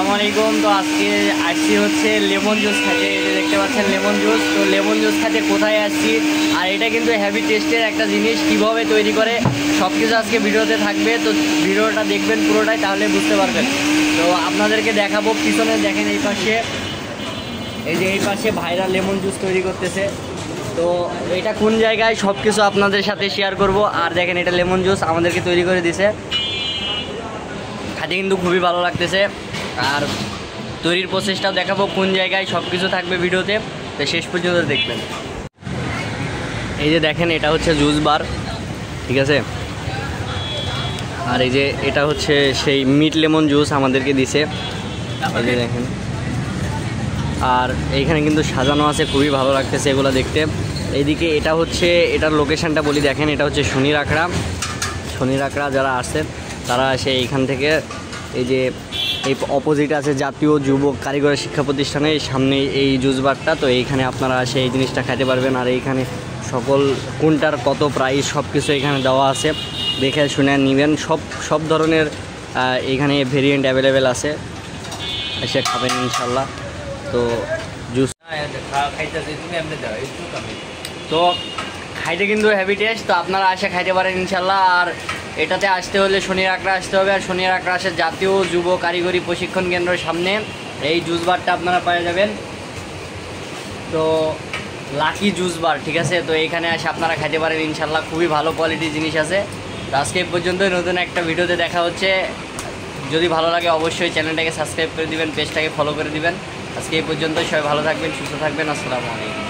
আসসালামু আলাইকুম। তো আজকে আসছি হচ্ছে লেমন জুস খাইতে। এই যে দেখতে পাচ্ছেন লেমন জুস। তো লেমন জুস খাইতে কোথায় আসছি, আর এটা কিন্তু হেভি টেস্টের একটা জিনিস, কীভাবে তৈরি করে সব কিছু আজকে ভিডিওতে থাকবে। তো ভিডিওটা দেখবেন পুরোটাই, তাহলে বুঝতে পারবেন। তো আপনাদেরকে দেখাবো, পিছনে দেখেন এই পাশে, এই যে এই পাশে ভাইরা লেমন জুস তৈরি করতেছে। তো এটা কোন জায়গায় সব কিছু আপনাদের সাথে শেয়ার করব। আর দেখেন এটা লেমন জুস আমাদেরকে তৈরি করে দিছে, খাতে কিন্তু খুবই ভালো লাগতেছে। আর তৈরির প্রসেসটাও দেখাবো, কোন জায়গায় সব কিছু থাকবে ভিডিওতে, তো শেষ পর্যন্ত দেখবেন। এই যে দেখেন এটা হচ্ছে জুস বার, ঠিক আছে। আর এই যে এটা হচ্ছে সেই মিট লেমন জুস আমাদেরকে দিছে, এই যে দেখেন। আর এইখানে কিন্তু সাজানো আছে, খুবই ভালো লাগতেছে এগুলো দেখতে। এইদিকে এটা হচ্ছে, এটার লোকেশানটা বলি, দেখেন এটা হচ্ছে শনির আখড়া যারা আসছে তারা আসে এইখান থেকে। এই যে এই অপোজিট আছে জাতীয় যুবক কারিগরি শিক্ষা প্রতিষ্ঠানের সামনে এই জুস বারটা। তো এইখানে আপনারা আসে এই জিনিসটা খেতে পারবেন। আর এইখানে সকল কোনটার কত প্রাইস সব কিছু এখানে দেওয়া আছে, দেখে শুনে নেবেন। সব ধরনের এইখানে ভেরিয়েন্ট অ্যাভেলেবেল আছে, এসে খাবেন ইনশাল্লাহ। তো জুস তো খাইতে কিন্তু হেভি টেস্ট। তো আপনারা আসে খাইতে পারেন ইনশাল্লাহ। আর এটাতে আসতে হলে শনির আখড়া আসতে হবে। আর শনির আখড়া আসে জাতীয় যুব কারিগরি প্রশিক্ষণ কেন্দ্রের সামনে এই জুস বারটা আপনারা পেয়ে যাবেন। তো লাকি জুস বার, ঠিক আছে। তো এইখানে আসে আপনারা খাইতে পারেন ইনশাল্লাহ, খুবই ভালো কোয়ালিটির জিনিস আছে। তো আজকে এই পর্যন্তই, নতুন একটা ভিডিওতে দেখা হচ্ছে। যদি ভালো লাগে অবশ্যই চ্যানেলটাকে সাবস্ক্রাইব করে দিবেন, পেজটাকে ফলো করে দিবেন। আজকে এই পর্যন্ত, সবাই ভালো থাকবেন, সুস্থ থাকবেন। আসসালামু আলাইকুম।